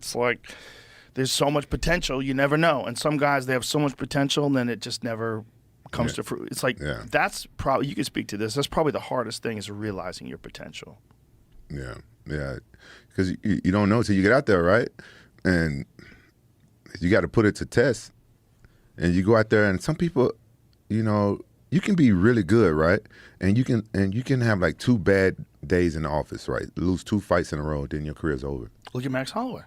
It's like there's so much potential, you never know. And some guys, they have so much potential, and then it just never comes to fruit. It's like that's probably, you can speak to this, that's probably the hardest thing, is realizing your potential. Yeah, because you don't know until you get out there, right? And you got to put it to test. And you go out there, and some people, you know, you can be really good, right? And you can have like 2 bad days in the office, right? Lose 2 fights in a row, then your career's over. Look at Max Holloway,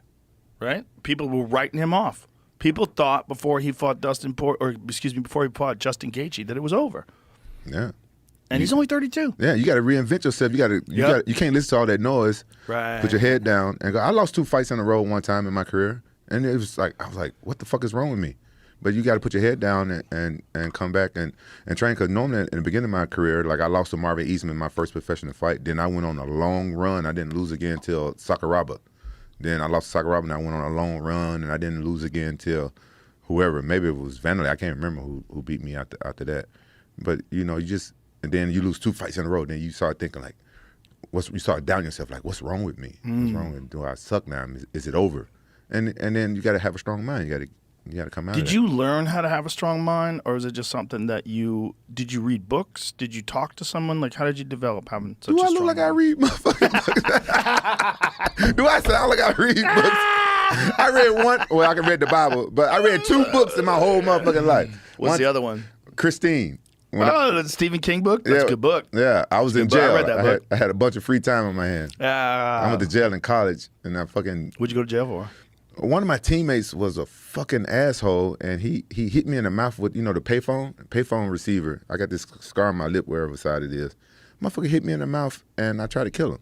right? People were writing him off. People thought before he fought before he fought Justin Gaethje that it was over. Yeah. And he's only 32. Yeah, you got to reinvent yourself. You can't listen to all that noise. Right. Put your head down and go. I lost 2 fights in a row one time in my career, and it was like I was like, what the fuck is wrong with me? But you got to put your head down and come back and train. Because normally in the beginning of my career, like I lost to Marvin Eastman my first professional fight. Then I went on a long run. I didn't lose again until Sakuraba. Then I lost to Sakuraba, and I went on a long run, and I didn't lose again until whoever. Maybe it was Vanderlei. I can't remember who beat me after that. But you know, and then you lose 2 fights in a row. Then you start thinking like, you start doubting yourself like, what's wrong with me? What's wrong with me? Do I suck now? Is it over? And then you got to have a strong mind. You got to come out. Did you learn how to have a strong mind, or is it just something that did you read books? Did you talk to someone? Like, how did you develop having such a strong mind? Do I look like I read motherfucking books? Do I sound like I read books? I read one. Well, I can read the Bible, but I read 2 books in my whole motherfucking life. What's the other one? Christine. The Stephen King book? That's a good book. Yeah, I was in jail. I read that book. I had a bunch of free time on my hands. I went to jail in college, and I fucking... What'd you go to jail for? One of my teammates was a fucking asshole, and he hit me in the mouth with, the payphone receiver. I got this scar on my lip wherever side it is. Motherfucker hit me in the mouth, and I tried to kill him.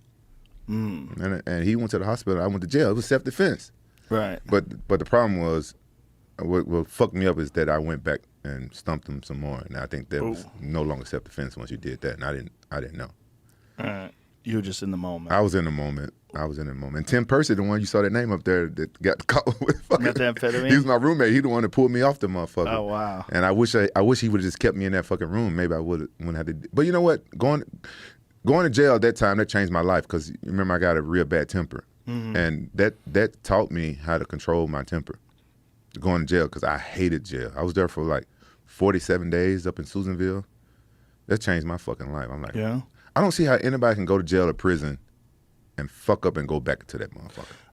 And he went to the hospital. I went to jail. It was self-defense. Right. But the problem was, what fucked me up is that I went back and stumped him some more, and I think that was no longer self-defense once you did that, and I didn't know. All right. You were just in the moment. I was in the moment. And Tim Percy, the one you saw that name up there that got caught with fucking... Methamphetamine? He was my roommate. He the one that pulled me off the motherfucker. Oh, wow. And I wish he would have just kept me in that fucking room. Maybe I wouldn't have to... But you know what? Going to jail at that time, that changed my life, because remember I got a real bad temper. And that taught me how to control my temper. Going to jail, because I hated jail. I was there for like 47 days up in Susanville. That changed my fucking life. I'm like, yeah. I don't see how anybody can go to jail or prison and fuck up and go back to that motherfucker.